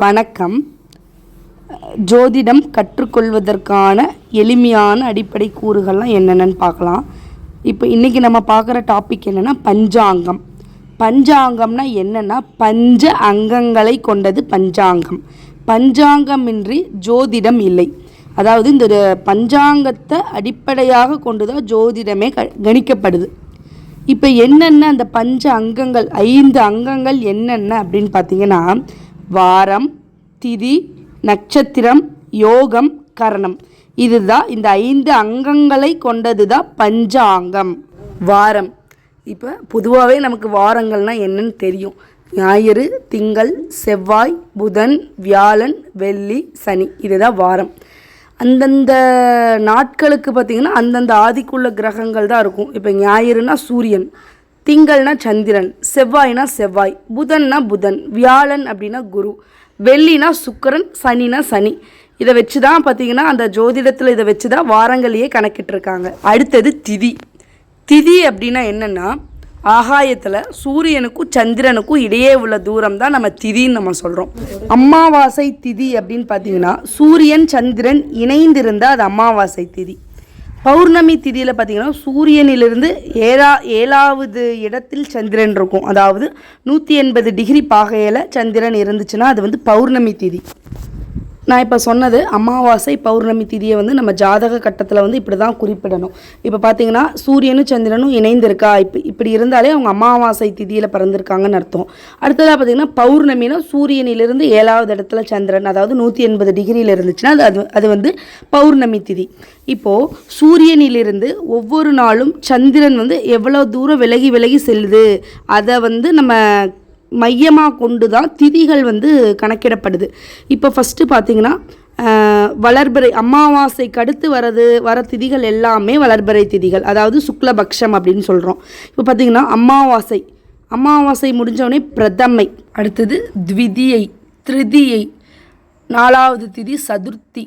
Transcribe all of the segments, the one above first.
வணக்கம். ஜோதிடம் கற்றுக்கொள்வதற்கான எளிமையான அடிப்படை கூறுகள்லாம் என்னென்னு பார்க்கலாம். இப்போ இன்றைக்கி நம்ம பார்க்குற டாபிக் என்னென்னா பஞ்சாங்கம். பஞ்சாங்கம்னா என்னென்னா பஞ்ச அங்கங்களை கொண்டது பஞ்சாங்கம். பஞ்சாங்கமின்றி ஜோதிடம் இல்லை. அதாவது இந்த பஞ்சாங்கத்தை அடிப்படையாக கொண்டு தான் ஜோதிடமே கணிக்கப்படுது. இப்போ என்னென்ன அந்த பஞ்ச அங்கங்கள், 5 அங்கங்கள் என்னென்ன அப்படின்னு பார்த்தீங்கன்னா வாரம், திதி, நட்சத்திரம், யோகம், கரணம். இதுதான் இந்த 5 அங்கங்களை கொண்டது தான் பஞ்சாங்கம். வாரம், இப்போ பொதுவாகவே நமக்கு வாரங்கள்னால் என்னன்னு தெரியும். ஞாயிறு, திங்கள், செவ்வாய், புதன், வியாழன், வெள்ளி, சனி, இதுதான் வாரம். அந்தந்த நாட்களுக்கு பார்த்திங்கன்னா அந்தந்த ஆதிக்குள்ள கிரகங்கள் தான் இருக்கும். இப்போ ஞாயிறுனா சூரியன், திங்கள்னா சந்திரன், செவ்வாய்னா செவ்வாய், புதன்னா புதன், வியாழன் அப்படின்னா குரு, வெள்ளினா சுக்கிரன், சனினா சனி. இதை வச்சு தான் பார்த்திங்கன்னா அந்த ஜோதிடத்தில் இதை வச்சு தான் வாரங்களையே கணக்கிட்டுருக்காங்க. அடுத்தது திதி. திதி அப்படின்னா என்னென்னா ஆகாயத்தில் சூரியனுக்கும் சந்திரனுக்கும் இடையே உள்ள தூரம் தான் நம்ம திதின்னு நம்ம சொல்கிறோம். அமாவாசை திதி அப்படின்னு பார்த்தீங்கன்னா சூரியன் சந்திரன் இணைந்திருந்தால் அது அமாவாசை திதி. பௌர்ணமி திதியில் பார்த்திங்கன்னா சூரியனிலிருந்து 7வது இடத்தில் சந்திரன் இருக்கும். அதாவது 180 டிகிரி பாகையில் சந்திரன் இருந்துச்சுன்னா அது பௌர்ணமி திதி. நான் இப்போ சொன்னது அமாவாசை பௌர்ணமி திதியை நம்ம ஜாதக கட்டத்தில் இப்படி தான் குறிப்பிடணும். இப்போ பார்த்தீங்கன்னா சூரியனும் சந்திரனும் இணைந்திருக்கா, இப்படி இருந்தாலே அவங்க அமாவாசை திதியில் பிறந்திருக்காங்கன்னு அர்த்தம். அடுத்ததாக பார்த்திங்கன்னா பௌர்ணமினா சூரியனிலிருந்து 7வது இடத்துல சந்திரன், அதாவது 180 டிகிரியில் இருந்துச்சுன்னா அது பௌர்ணமி திதி. இப்போது சூரியனிலிருந்து ஒவ்வொரு நாளும் சந்திரன் எவ்வளோ தூரம் விலகி செல்லுது அதை நம்ம மையமாக கொண்டு தான் திதிகள் கணக்கிடப்படுது. இப்போ ஃபஸ்ட்டு பார்த்திங்கன்னா வளர்பிறை, அமாவாசைக்கு அடுத்து வர திதிகள் எல்லாமே வளர்பிறை திதிகள், அதாவது சுக்லபக்ஷம் அப்படின்னு சொல்கிறோம். இப்போ பார்த்திங்கன்னா அமாவாசை முடிஞ்சவொடனே பிரதமை, அடுத்தது த்விதியை, திருதியை, 4வது திதி சதுர்த்தி,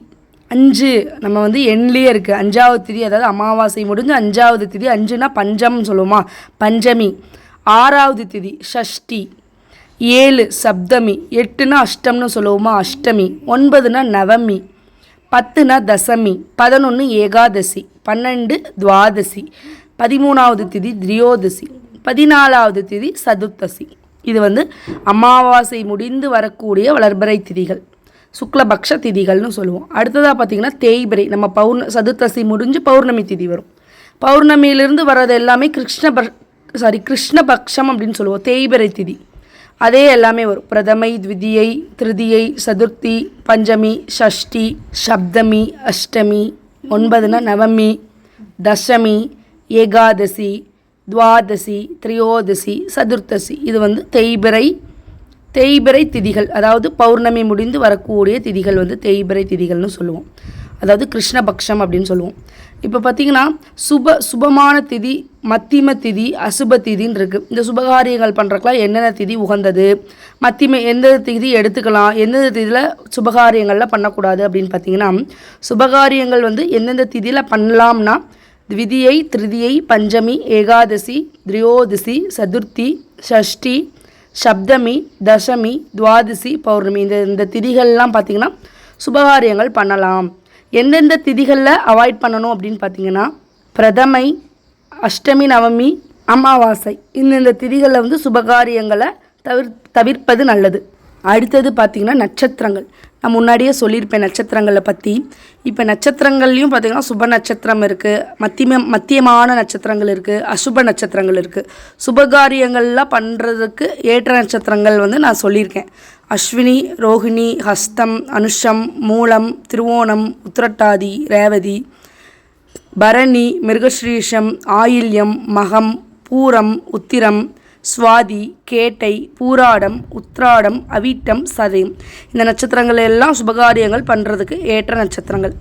5 நம்ம எண்ணிலே இருக்குது. 5வது திதி, அதாவது அமாவாசை முடிஞ்சு 5வது திதி, 5னா பஞ்சம்னு சொல்லுவோமா, பஞ்சமி. 6வது திதி ஷஷ்டி, 7 சப்தமி, 8னா அஷ்டம்னு சொல்லுவோமா, அஷ்டமி. 9னா நவமி, 10னா தசமி, 11 ஏகாதசி, 12 துவாதசி, 13வது திதி திரியோதசி, 14வது திதி சதுர்த்தசி. இது அமாவாசை முடிந்து வரக்கூடிய வளர்பிறை திதிகள், சுக்லபக்ஷ திதிகள்னு சொல்லுவோம். அடுத்ததாக பார்த்திங்கன்னா தேய்பிறை, நம்ம சதுர்த்தசி முடிஞ்சு பௌர்ணமி திதி வரும். பௌர்ணமியிலிருந்து வர்றது எல்லாமே கிருஷ்ணபக்ஷம் அப்படின்னு சொல்லுவோம், தேய்பிறை திதி. அதே எல்லாமே வரும். பிரதமை, த்விதியை, திருதியை, சதுர்த்தி, பஞ்சமி, ஷஷ்டி, சப்தமி, அஷ்டமி, 9னா நவமி, தசமி, ஏகாதசி, துவாதசி, திரியோதசி, சதுர்த்தசி. இது தேய்பிறை திதிகள், அதாவது பௌர்ணமி முடிந்து வரக்கூடிய திதிகள் தேய்பிறை திதிகள்னு சொல்லுவோம், அதாவது கிருஷ்ணபக்ஷம் அப்படின்னு சொல்லுவோம். இப்போ பார்த்திங்கன்னா சுபமான திதி, மத்திம திதி, அசுப திதின்னு இருக்குது. இந்த சுபகாரியங்கள் பண்ணுறக்கெலாம் என்னென்ன திதி உகந்தது, எந்த திதி எடுத்துக்கலாம், எந்தெந்த திதியில் சுபகாரியங்களில் பண்ணக்கூடாது அப்படின்னு பார்த்திங்கன்னா சுபகாரியங்கள் எந்தெந்த திதியில் பண்ணலாம்னா த்விதியை, திருதியை, பஞ்சமி, ஏகாதசி, திரியோதசி, சதுர்த்தி, ஷஷ்டி, சப்தமி, தசமி, துவாதசி, பௌர்ணமி. இந்த திதிகள்லாம் பார்த்திங்கன்னா சுபகாரியங்கள் பண்ணலாம். எந்தெந்த திதிகளில் அவாய்ட் பண்ணணும் அப்படின்னு பார்த்தீங்கன்னா பிரதமை, அஷ்டமி, நவமி, அமாவாசை, இந்த திதிகளில் சுபகாரியங்களை தவிர்ப்பது நல்லது. அடுத்தது பார்த்திங்கன்னா நட்சத்திரங்கள். நான் முன்னாடியே சொல்லியிருப்பேன் நட்சத்திரங்களை பற்றி. இப்போ நட்சத்திரங்கள்லையும் பார்த்திங்கன்னா சுப நட்சத்திரம் இருக்குது, மத்தியமான நட்சத்திரங்கள் இருக்குது, அசுப நட்சத்திரங்கள் இருக்குது. சுபகாரியங்கள்லாம் பண்ணுறதுக்கு ஏற்ற நட்சத்திரங்கள் நான் சொல்லியிருக்கேன். அஸ்வினி, ரோஹிணி, ஹஸ்தம், அனுஷம், மூலம், திருவோணம், உத்திரட்டாதி, ரேவதி, பரணி, மிருகஸ்ரீஷம், ஆயில்யம், மகம், பூரம், உத்திரம், சுவாதி, கேட்டை, பூராடம், உத்ராடம், அவிட்டம், சதயம். இந்த நட்சத்திரங்கள் எல்லாம் சுபகாரியங்கள் பண்ணுறதுக்கு ஏற்ற நட்சத்திரங்கள்.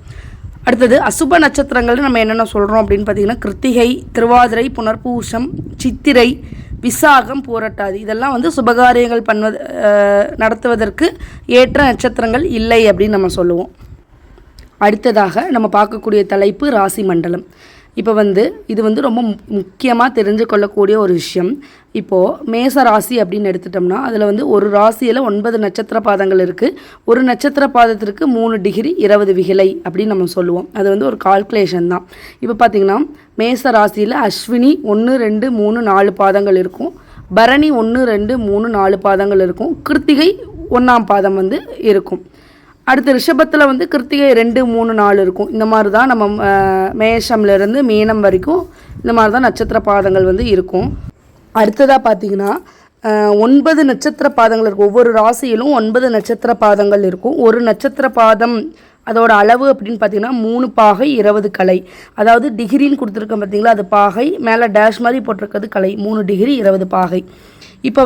அடுத்தது அசுப நட்சத்திரங்கள் நம்ம என்னென்ன சொல்கிறோம் அப்படின்னு பார்த்திங்கன்னா கிருத்திகை, திருவாதிரை, புனர்பூசம், சித்திரை, விசாகம், பூரட்டாதி. இதெல்லாம் சுபகாரியங்கள் நடத்துவதற்கு ஏற்ற நட்சத்திரங்கள் இல்லை அப்படின்னு நம்ம சொல்லுவோம். அடுத்ததாக நம்ம பார்க்கக்கூடிய தலைப்பு ராசி மண்டலம். இப்போ இது ரொம்ப முக்கியமாக தெரிஞ்சு கொள்ளக்கூடிய ஒரு விஷயம். இப்போது மேச ராசி அப்படின்னு எடுத்துட்டோம்னா அதில் ஒரு ராசியில் 9 நட்சத்திர பாதங்கள் இருக்குது. ஒரு நட்சத்திர பாதத்திற்கு 3 டிகிரி 20 விகிலை அப்படின்னு நம்ம சொல்லுவோம். அது ஒரு கால்குலேஷன் தான். இப்போ பார்த்திங்கன்னா மேச ராசியில் அஸ்வினி 1 2 3 4 பாதங்கள் இருக்கும். பரணி 1 2 3 4 பாதங்கள் இருக்கும். கிருத்திகை 1ஆம் பாதம் இருக்கும். அடுத்து ரிஷபத்தில் கிருத்திகை 2 3 4 இருக்கும். இந்த மாதிரி தான் நம்ம மேஷம்லேருந்து மீனம் வரைக்கும் இந்த மாதிரி தான் நட்சத்திர பாதங்கள் இருக்கும். அடுத்ததாக பார்த்திங்கன்னா 9 நட்சத்திர பாதங்கள் இருக்கும். ஒவ்வொரு ராசியிலும் 9 நட்சத்திர பாதங்கள் இருக்கும். ஒரு நட்சத்திர பாதம் அதோட அளவு அப்படின்னு பார்த்திங்கன்னா 3 பாகை 20 கலை. அதாவது டிகிரின்னு கொடுத்துருக்கேன் பார்த்திங்களா, அது பாகை, மேலே டேஷ் மாதிரி போட்டிருக்கிறது கலை. 3 டிகிரி 20 பாகை. இப்போ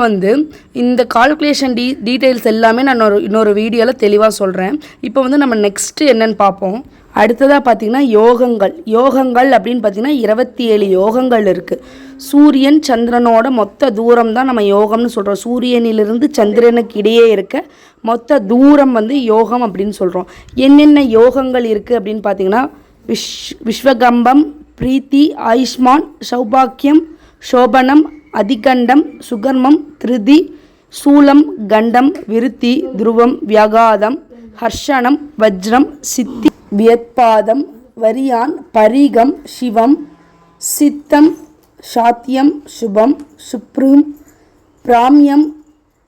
இந்த கால்குலேஷன் டீட்டெயில்ஸ் எல்லாமே நான் இன்னொரு வீடியோவில் தெளிவாக சொல்கிறேன். இப்போ நம்ம நெக்ஸ்ட்டு என்னென்னு பார்ப்போம். அடுத்ததாக பார்த்திங்கன்னா யோகங்கள் அப்படின்னு பார்த்திங்கன்னா 27 யோகங்கள் இருக்குது. சூரியன் சந்திரனோட மொத்த தூரம் தான் நம்ம யோகம்னு சொல்கிறோம். சூரியனிலிருந்து சந்திரனுக்கு இடையே இருக்க மொத்த தூரம் யோகம் அப்படின்னு சொல்கிறோம். என்னென்ன யோகங்கள் இருக்குது அப்படின்னு பார்த்திங்கன்னா விஸ்வகம்பம், பிரீத்தி, ஆயுஷ்மான், சௌபாக்கியம், சோபனம், அதிகண்டம், சுகர்மம், திருதி, சூலம், கண்டம், விருத்தி, துருவம், வியாகாதம், ஹர்ஷனம், வஜ்ரம், சித்தி, வியத்பாதம், வரியான், பரீகம், சிவம், சித்தம், சாத்தியம், சுபம், சுப்ரூம், பிராமியம்,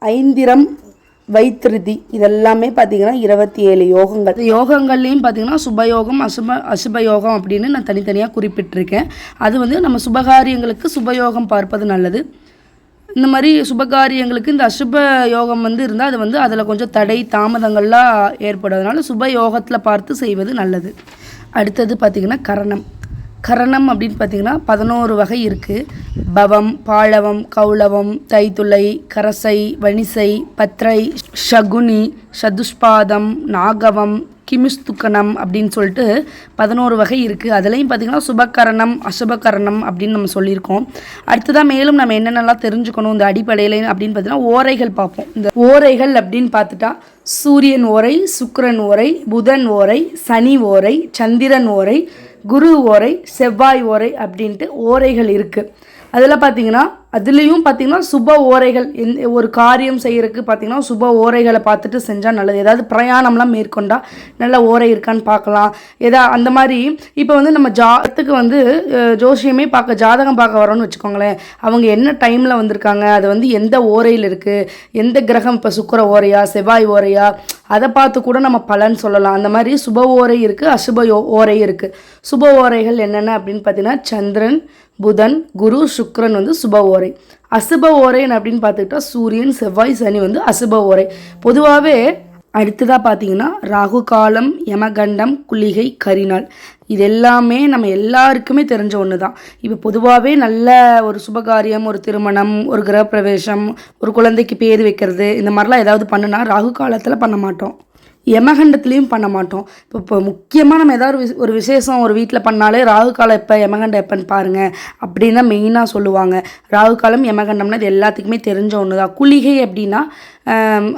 ஐந்திரம், வைத்திருதி. இதெல்லாமே பார்த்திங்கன்னா 27 யோகங்கள். யோகங்கள்லேயும் பார்த்திங்கன்னா சுபயோகம், அசுபயோகம் அப்படின்னு நான் தனித்தனியாக குறிப்பிட்டிருக்கேன். அது நம்ம சுபகாரியங்களுக்கு சுபயோகம் பார்ப்பது நல்லது. இந்த மாதிரி சுபகாரியங்களுக்கு இந்த அசுப யோகம் இருந்தால் அது அதில் கொஞ்சம் தடை தாமதங்கள்லாம் ஏற்படுறதுனால சுபயோகத்தில் பார்த்து செய்வது நல்லது. அடுத்தது பார்த்திங்கன்னா கரணம் அப்படின்னு பார்த்திங்கன்னா 11 வகை இருக்குது. பவம், பாழவம், கௌளவம், தைத்துளை, கரசை, வணிசை, பத்ரை, ஷகுனி, சதுஷ்பாதம், நாகவம், கிமிஸ்துக்கணம் அப்படின்னு சொல்லிட்டு 11 வகை இருக்குது. அதுலேயும் பார்த்திங்கன்னா சுபகரணம், அசுபகரணம் அப்படின்னு நம்ம சொல்லியிருக்கோம். அடுத்ததான் மேலும் நம்ம என்னென்னலாம் தெரிஞ்சுக்கணும் இந்த அடிப்படையில் அப்படின்னு பார்த்தீங்கன்னா ஓரைகள் பார்ப்போம். இந்த ஓரைகள் அப்படின்னு பார்த்துட்டா சூரியன் ஓரை, சுக்கிரன் ஓரை, புதன் ஓரை, சனி ஓரை, சந்திரன் ஓரை, குரு ஓரை, செவ்வாய் ஓரை அப்படின்ட்டு ஓரைகள் இருக்குது. அதில் பார்த்திங்கன்னா அதுலேயும் பார்த்திங்கன்னா சுப ஓரைகள் ஒரு காரியம் செய்கிறதுக்கு பார்த்திங்கன்னா சுப ஓரைகளை பார்த்துட்டு செஞ்சால் நல்லது. ஏதாவது பிரயாணம்லாம் மேற்கொண்டால் நல்ல ஓரை இருக்கான்னு பார்க்கலாம். அந்த மாதிரி இப்போ நம்ம ஜாதத்துக்கு ஜோசியமே ஜாதகம் பார்க்க வரோன்னு வச்சுக்கோங்களேன். அவங்க என்ன டைமில் வந்திருக்காங்க, அது எந்த ஓரையில் இருக்குது, எந்த கிரகம் இப்போ சுக்கிர ஓரையா செவ்வாய் ஓரையா அதை பார்த்து கூட நம்ம பலன் சொல்லலாம். அந்த மாதிரி சுப ஓரை இருக்குது, அசுப ஓரை இருக்குது. சுப ஓரைகள் என்னென்ன அப்படின்னு பார்த்தீங்கன்னா சந்திரன், புதன், குரு, சுக்கிரன் சுப ஓரை. அசுப ஓரைன்னு அப்படின்னு பார்த்துக்கிட்டா சூரியன், செவ்வாய், சனி அசுப ஓரை. பொதுவாகவே அடுத்ததாக பார்த்தீங்கன்னா ராகு காலம், யமகண்டம், குளிகை, கரிநாள். இது எல்லாமே நம்ம எல்லாருக்குமே தெரிஞ்ச ஒன்று தான். இப்போ பொதுவாகவே நல்ல ஒரு சுபகாரியம், ஒரு திருமணம், ஒரு கிரகப்பிரவேசம், ஒரு குழந்தைக்கு பேர் வைக்கிறது, இந்த மாதிரிலாம் ஏதாவது பண்ணுனா ராகு காலத்தில் பண்ண மாட்டோம், யமகண்டத்துலேயும் பண்ண மாட்டோம். இப்போ முக்கியமாக நம்ம ஏதாவது ஒரு விசேஷம் ஒரு வீட்டில் பண்ணாலே ராகு காலம் எப்போ, யமகண்டம் எப்போன்னு பாருங்கள் அப்படின்னு தான் மெயினாக சொல்லுவாங்க. ராகு காலம், யமகண்டம்னா இது எல்லாத்துக்குமே தெரிஞ்ச ஒன்று தான். குளிகை அப்படின்னா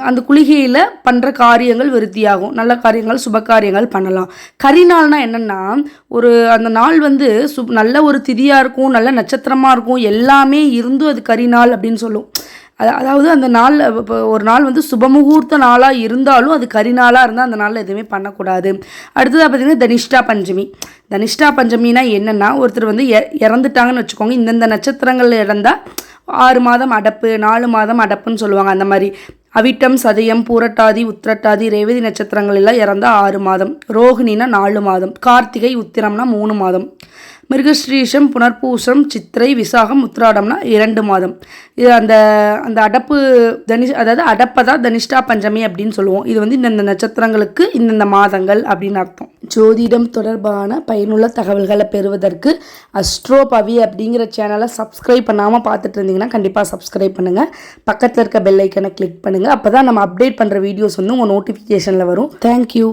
அந்த குளிகையில் பண்ணுற காரியங்கள் விருத்தியாகும், நல்ல காரியங்கள் சுப காரியங்கள் பண்ணலாம். கரிநாள்னால் என்னென்னா அந்த நாள் நல்ல ஒரு திதியாக இருக்கும், நல்ல நட்சத்திரமாக இருக்கும், எல்லாமே இருந்தும் அது கரிநாள் அப்படின்னு சொல்லும். அதாவது அந்த நாள் இப்போ ஒரு நாள் சுபமுகூர்த்த நாளாக இருந்தாலும் அது கரிநாளாக இருந்தால் அந்த நாளில் எதுவுமே பண்ணக்கூடாது. அடுத்ததாக பார்த்திங்கன்னா தனிஷ்டா பஞ்சமினா என்னென்னா ஒருத்தர் இறந்துட்டாங்கன்னு வச்சுக்கோங்க. இந்தந்த நட்சத்திரங்கள் இறந்தால் 6 மாதம் அடப்பு, 4 மாதம் அடப்புன்னு சொல்லுவாங்க. அந்த மாதிரி அவிட்டம், சதயம், பூரட்டாதி, உத்திரட்டாதி, ரேவதி நட்சத்திரங்கள் எல்லாம் இறந்தால் 6 மாதம். ரோகிணினா 4 மாதம். கார்த்திகை, உத்திரம்னா 3 மாதம். மிருகஸ்ரீஷம், புனர்பூசம், சித்திரை, விசாகம், உத்திராடம்னா 2 மாதம். இது அந்த அந்த அடப்பு அதாவது அடப்பை தான் தனிஷ்டா பஞ்சமி அப்படின்னு சொல்லுவோம். இது இந்த நட்சத்திரங்களுக்கு இந்தந்த மாதங்கள் அப்படின்னு அர்த்தம். ஜோதிடம் தொடர்பான பயனுள்ள தகவல்களை பெறுவதற்கு அஸ்ட்ரோபவி அப்படிங்கிற சேனலை சப்ஸ்கிரைப் பண்ணாமல் பார்த்துட்டு இருந்தீங்கன்னா கண்டிப்பாக சப்ஸ்கிரைப் பண்ணுங்கள். பக்கத்தில் இருக்க பெல் ஐக்கனை கிளிக் பண்ணுங்கள். அப்போ தான் நம்ம அப்டேட் பண்ணுற வீடியோஸ் உங்கள் நோட்டிஃபிகேஷனில் வரும். தேங்க்யூ.